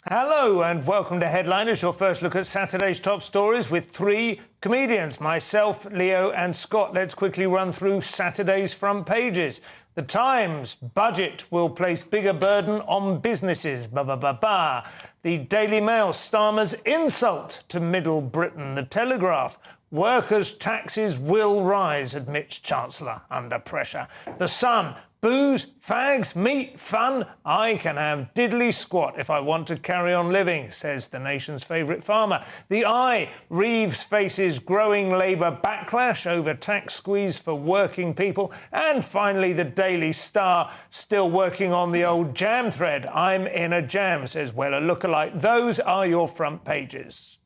Hello and welcome to Headliners, your first look at Saturday's top stories with three comedians, myself, Leo and Scott. Let's quickly run through Saturday's front pages. The Times, budget will place bigger burden on businesses. The Daily Mail, Starmer's insult to Middle Britain. The Telegraph, workers' taxes will rise, admits Chancellor under pressure. The Sun, booze, fags, meat, fun. I can have diddly squat if I want to carry on living, says the nation's favourite farmer. The Eye, Reeves faces growing Labour backlash over tax squeeze for working people. And finally, the Daily Star, still working on the old jam thread. I'm in a jam, says Weller lookalike. Those are your front pages.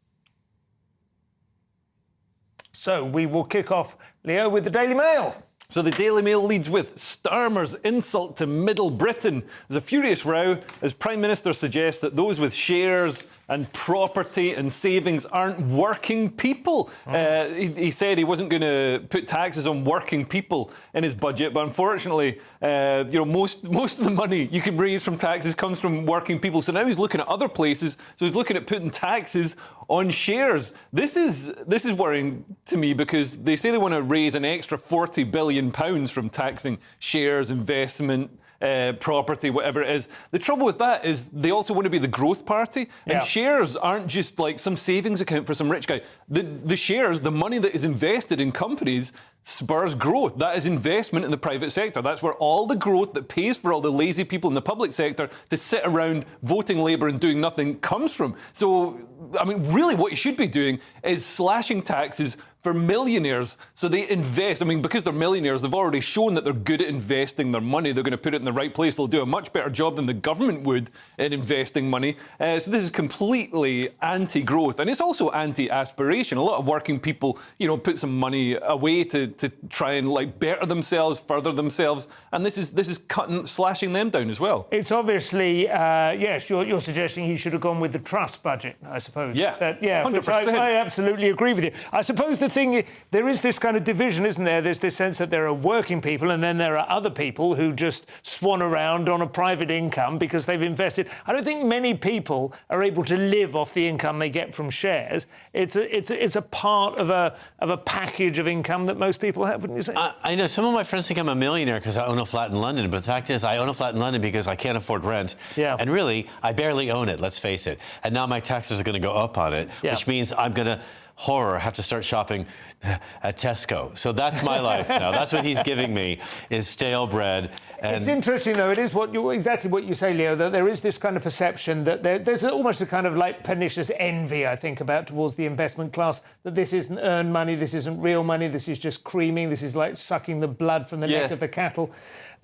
So we will kick off, Leo, with the Daily Mail. So the Daily Mail leads with Starmer's insult to Middle Britain. There's a furious row as Prime Minister suggests that those with shares and property and savings aren't working people. He said he wasn't going to put taxes on working people in his budget, but unfortunately, most of the money you can raise from taxes comes from working people. So now he's looking at other places. So he's looking at putting taxes on shares. This is worrying to me because they say they want to raise an extra £40 billion from taxing shares, investment, property, whatever it is. The trouble with that is they also want to be the growth party, and shares aren't just like some savings account for some rich guy. The shares, the money that is invested in companies, spurs growth. That is investment in the private sector. That's where all the growth that pays for all the lazy people in the public sector to sit around voting Labour and doing nothing comes from. So, I mean, really what you should be doing is slashing taxes for millionaires so they invest. I mean, because they're millionaires, they've already shown that they're good at investing their money. They're going to put it in the right place. They'll do a much better job than the government would in investing money. So this is completely anti-growth, and it's also anti-aspiration. A lot of working people, put some money away to try and better themselves, further themselves, and this is slashing them down as well. It's obviously yes. You're suggesting he should have gone with the trust budget, I suppose. Yeah, 100%. Which I absolutely agree with you. I suppose the thing, there is this kind of division, isn't there? There's this sense that there are working people and then there are other people who just swan around on a private income because they've invested. I don't think many people are able to live off the income they get from shares. It's a part of a package of income that most people have, wouldn't you say? I know some of my friends think I'm a millionaire because I own a flat in London, but the fact is I own a flat in London because I can't afford rent. Yeah. And really, I barely own it, let's face it. And now my taxes are going to go up on it, which means I'm going to have to start shopping at Tesco. So that's my life now. That's what he's giving me, is stale bread. And it's interesting, though. It is exactly what you say, Leo, that there is this kind of perception that there's almost a kind of pernicious envy, I think, towards the investment class, that this isn't earned money, this isn't real money, this is just creaming, this is like sucking the blood from the neck of the cattle.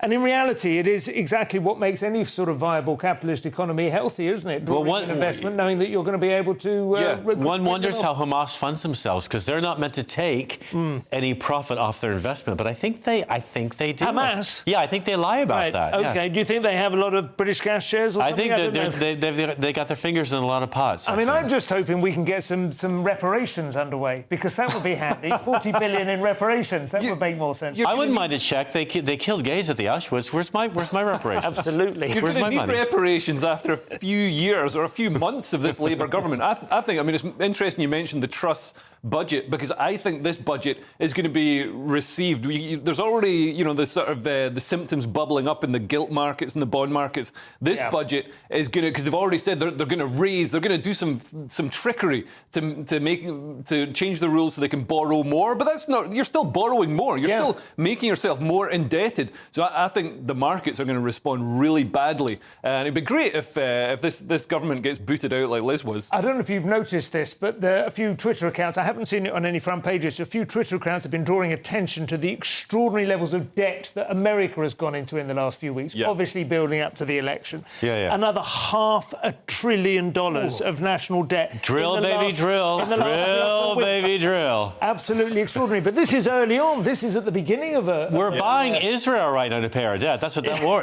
And in reality, it is exactly what makes any sort of viable capitalist economy healthy, isn't it? Drawing investment, knowing that you're going to be able to... One wonders how Hamas funds themselves, because they're not meant to take any profit off their investment. But I think they do. Hamas? Yeah, I think they lie about that. OK. Yeah. Do you think they have a lot of British gas shares or something? I think they got their fingers in a lot of pots. I mean, I'm just hoping we can get some reparations underway, because that would be handy. 40 billion in reparations, that would make more sense. I wouldn't mind a check. They killed gays at the Auschwitz. Where's my reparations? Absolutely. You're going to need reparations after a few years or a few months of this Labour government. I think, it's interesting you mentioned the Truss budget, because I think this budget is going to be received. There's already, the sort of the symptoms bubbling up in the gilt markets and the bond markets. This budget is going to, because they've already said they're going to do some trickery to change the rules so they can borrow more. But that's not, you're still borrowing more. You're still making yourself more indebted. So I think the markets are going to respond really badly. And it'd be great if this government gets booted out like Liz was. I don't know if you've noticed this, but a few Twitter accounts, I haven't seen it on any front pages, a few Twitter accounts have been drawing attention to the extraordinary levels of debt that America has gone into in the last few weeks, obviously building up to the election. Another $500 billion of national debt. Drill, baby, drill. Drill, baby, drill. Absolutely extraordinary. But this is early on. This is at the beginning of a... We're buying Israel right now to pay our debt. That's what the war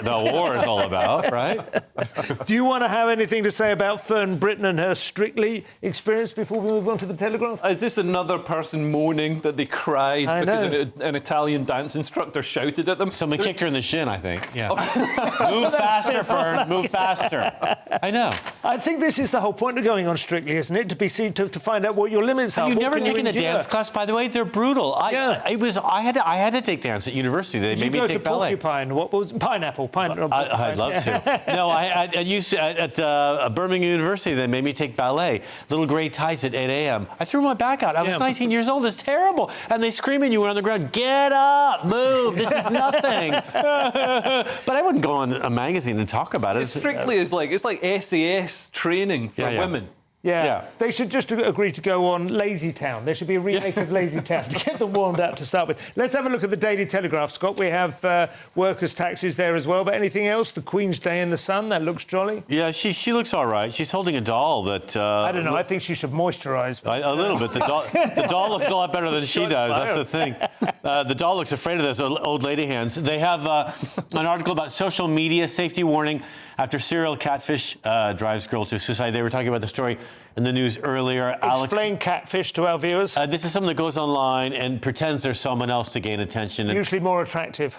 is all about, right? Do you want to have anything to say about Fern Britton and her Strictly experience before we move on to the Telegraph? Is this another person moaning that they cried because an Italian dance instructor shouted at them? Someone kicked her in the shin, I think. Yeah. Move faster, Fern. Move faster. I know. I think this is the whole point of going on Strictly, isn't it? To be seen to find out what your limits are. You've What never can you taken a endure? dance class, by the way. They're brutal. I had to take dance at university. They Did made you me go take to ballet. Porcupine? What was Pineapple? I'd love to. No, I used to, at Birmingham University. They made me take ballet. Little gray ties at 8 a.m. I threw my back out. I was 19 years old. It's terrible. And they scream at you when you're on the ground. Get up, move. This is nothing. But I wouldn't go on a magazine and talk about it. Strictly is like SAS training for women. Yeah. They should just agree to go on Lazy Town. There should be a remake of Lazy Town to get them warmed up to start with. Let's have a look at the Daily Telegraph, Scott. We have workers' taxes there as well. But anything else? The Queen's Day in the sun, that looks jolly. Yeah, she looks all right. She's holding a doll that... I don't know. I think she should moisturise. A little bit. The doll looks a lot better than she does. That's the thing. The doll looks afraid of those old lady hands. They have an article about social media safety warning after serial catfish drives girl to suicide. They were talking about the story in the news earlier. Explain catfish to our viewers. This is someone that goes online and pretends they're someone else to gain attention. Usually more attractive.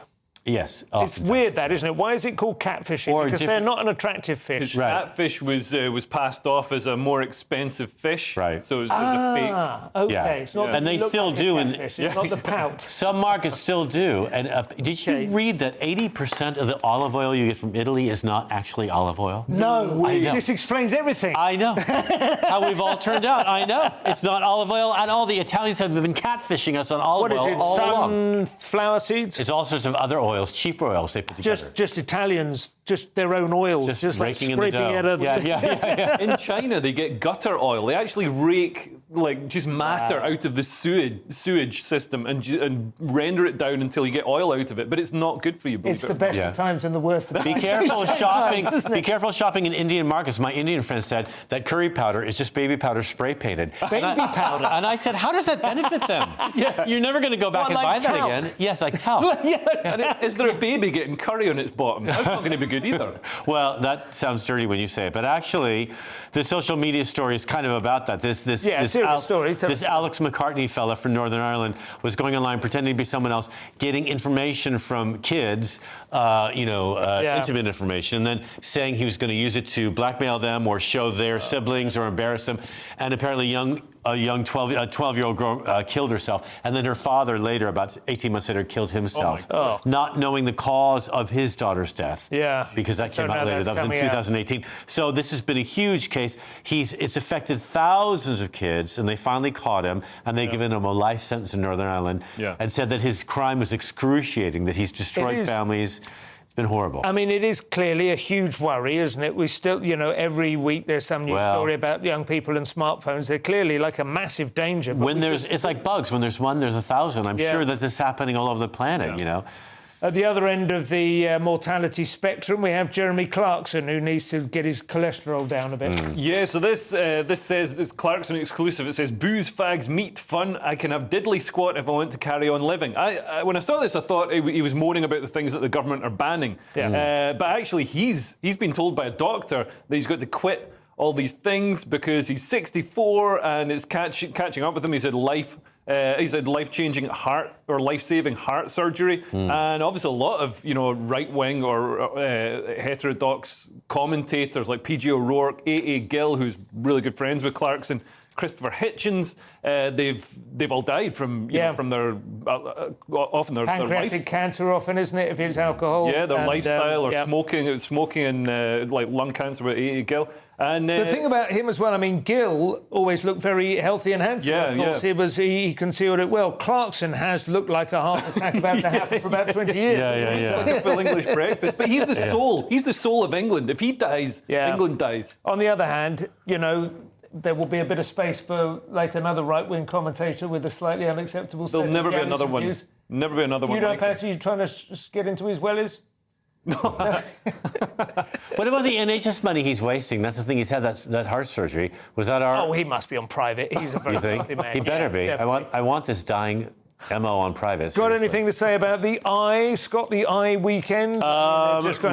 Yes. It's weird, that, isn't it? Why is it called catfishing? Because they're not an attractive fish. Right. Catfish was passed off as a more expensive fish. Right. So it was a fake. Okay. Yeah. It's not And they look still like a do. catfish. It's not the pout. Some markets still do. And did you read that 80% of the olive oil you get from Italy is not actually olive oil? No. I know. This explains everything. I know. How we've all turned out. I know. It's not olive oil at all. The Italians have been catfishing us on olive oil What is it? all along. Sunflower seeds? It's all sorts of other oils, cheap oils they put together. Just Italians, just their own oil, just like raking in the scraping dough. it out of Yeah. In China, they get gutter oil. They actually rake just matter out of the sewage system and render it down until you get oil out of it. But it's not good for you. It's the best of times and the worst of times. Be careful shopping. Be careful shopping in Indian markets. My Indian friend said that curry powder is just baby powder spray painted. Baby powder. And I said, how does that benefit them? You're never going to go back and buy that again. Yes, like talc. Is there a baby getting curry on its bottom? That's not going to be good either. Well, that sounds dirty when you say it, but actually, the social media story is kind of about that. This serious story. This Alex McCartney fella from Northern Ireland was going online pretending to be someone else, getting information from kids, intimate information, and then saying he was going to use it to blackmail them or show their siblings or embarrass them. And apparently, a 12-year-old girl killed herself, and then her father later, about 18 months later, killed himself, not knowing the cause of his daughter's death. Yeah, because that came now out later. that's That was in coming out. 2018. So this has been a huge case. It's affected thousands of kids, and they finally caught him, and they've given him a life sentence in Northern Ireland, and said that his crime was excruciating, that he's destroyed families. Been horrible. I mean, it is clearly a huge worry, isn't it? We still, every week there's some new story about young people and smartphones. They're clearly like a massive danger. But It's like bugs. When there's one, there's 1,000. I'm sure that this is happening all over the planet, At the other end of the mortality spectrum, we have Jeremy Clarkson, who needs to get his cholesterol down a bit. Yeah, so this says, this Clarkson exclusive, it says, booze, fags, meat, fun. I can have diddly squat if I want to carry on living. When I saw this, I thought he was moaning about the things that the government are banning. But actually, he's been told by a doctor that he's got to quit all these things because he's 64 and it's catching up with him. He's had life-changing heart or life-saving heart surgery, and obviously a lot of right-wing or heterodox commentators like P.G. O'Rourke, A.A. Gill, who's really good friends with Clarkson, Christopher Hitchens, they've all died from from their often their pancreatic life. cancer, often, isn't it, if it's alcohol? Yeah, their lifestyle or smoking and like lung cancer with A.A. Gill. And the thing about him as well, I mean, Gill always looked very healthy and handsome. Of course, he concealed it well. Clarkson has looked like a heart attack about to happen for about 20 years. He's like a full English breakfast. But he's the soul. He's the soul of England. If he dies, England dies. On the other hand, there will be a bit of space for like another right-wing commentator with a slightly unacceptable set There'll never of be another one. views. Never be another one. You don't fancy trying to get into his wellies? What about the NHS money he's wasting? That's the thing. He's had that heart surgery. Was that our? Oh, he must be on private. He's a very You think? wealthy man. He better be. Definitely. I want this dying MO on private. Got seriously. anything to say about the Eye, Scott? The Eye weekend?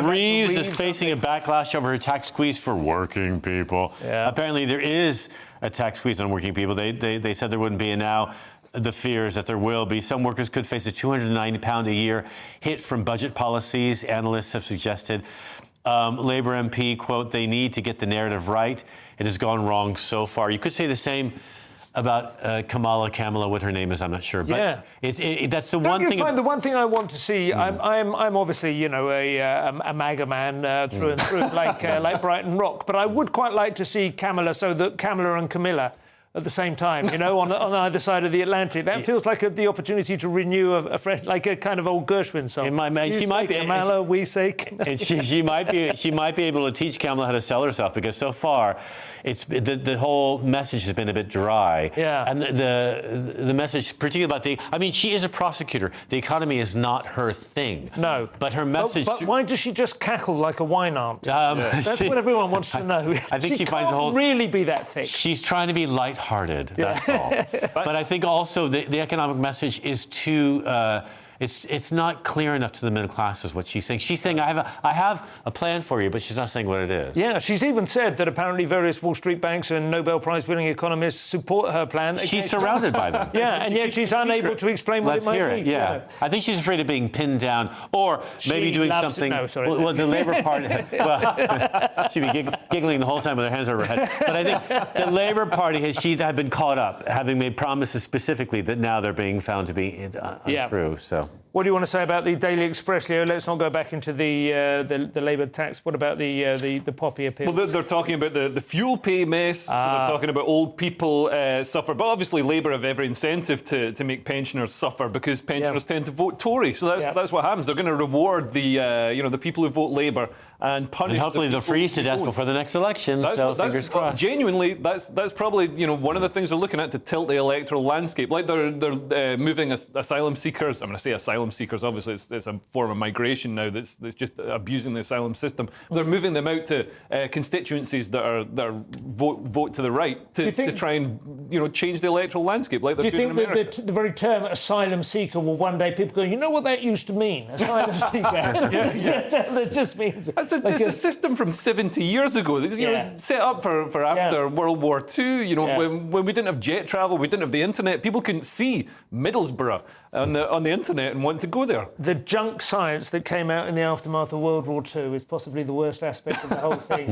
Reeves is facing a backlash over a tax squeeze for working people. Yeah. Apparently, there is a tax squeeze on working people. They said there wouldn't be, and now the fear is that there will be. Some workers could face a £290 a year hit from budget policies, analysts have suggested. Labour MP, quote, "They need to get the narrative right. It has gone wrong so far." You could say the same about Kamala, what her name is, I'm not sure. But that's the one thing. The one thing I want to see, I'm obviously, you know, a MAGA man through and through, like Brighton Rock, but I would quite like to see Kamala, so that Kamala and Camilla at the same time, you know, on either side of the Atlantic. That feels like the opportunity to renew a friend, like a kind of old Gershwin song. She might be Kamala, we say. she might be able to teach Kamala how to sell herself, because so far, it's the whole message has been a bit dry. Yeah. And the message, particularly about I mean, she is a prosecutor. The economy is not her thing. No. But her message. But why does she just cackle like a wine aunt? That's what everyone wants to know. I think she finds can't really be that thick. She's trying to be lighthearted. That's all. But I think also the economic message is too. It's not clear enough to the middle classes what she's saying. She's saying, I have a plan for you, but she's not saying what it is. Yeah, she's even said that apparently various Wall Street banks and Nobel Prize-winning economists support her plan. She's surrounded by them. Yeah, and yet she's unable to explain what it might be. Let's hear it, yeah. I think she's afraid of being pinned down, or maybe doing something. No, sorry. Well, the Labour Party. Well, she'd be giggling the whole time with her hands over her head. But I think the Labour Party she's been caught up, having made promises specifically that now they're being found to be untrue. So. What do you want to say about the Daily Express, Leo? Let's not go back into the Labour tax. What about the poppy appeal? Well, they're talking about the fuel pay mess. So they're talking about old people suffer. But obviously, Labour have every incentive to make pensioners suffer, because pensioners tend to vote Tory. So that's what happens. They're going to reward the people who vote Labour and punish. And hopefully they'll freeze to death before the next election. So fingers crossed. Genuinely, that's probably one of the things they're looking at to tilt the electoral landscape. Like they're moving asylum seekers. I'm going to say asylum seekers. Obviously, it's a form of migration now that's just abusing the asylum system. They're moving them out to constituencies that are vote to the right to try and change the electoral landscape. Like do you think that the very term asylum seeker will one day people go, you know what that used to mean? Asylum seeker. That just means. It's a system from 70 years ago. It was set up for after World War II. When we didn't have jet travel, we didn't have the internet. People couldn't see Middlesbrough on the internet and want to go there. The junk science that came out in the aftermath of World War II is possibly the worst aspect of the whole thing.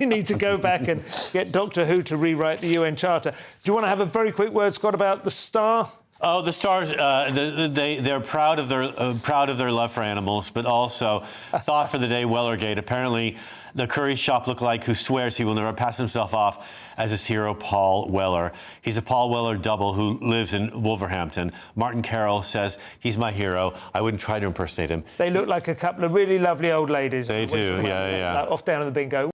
We need to go back and get Doctor Who to rewrite the UN Charter. Do you want to have a very quick word, Scott, about the Star? Oh, the Stars, they're proud of their love for animals, but also thought for the day Wellergate. Apparently, the curry shop lookalike who swears he will never pass himself off as his hero, Paul Weller. He's a Paul Weller double who lives in Wolverhampton. Martin Carroll says, he's my hero. I wouldn't try to impersonate him. They look like a couple of really lovely old ladies. They do, yeah. Off down in the bingo.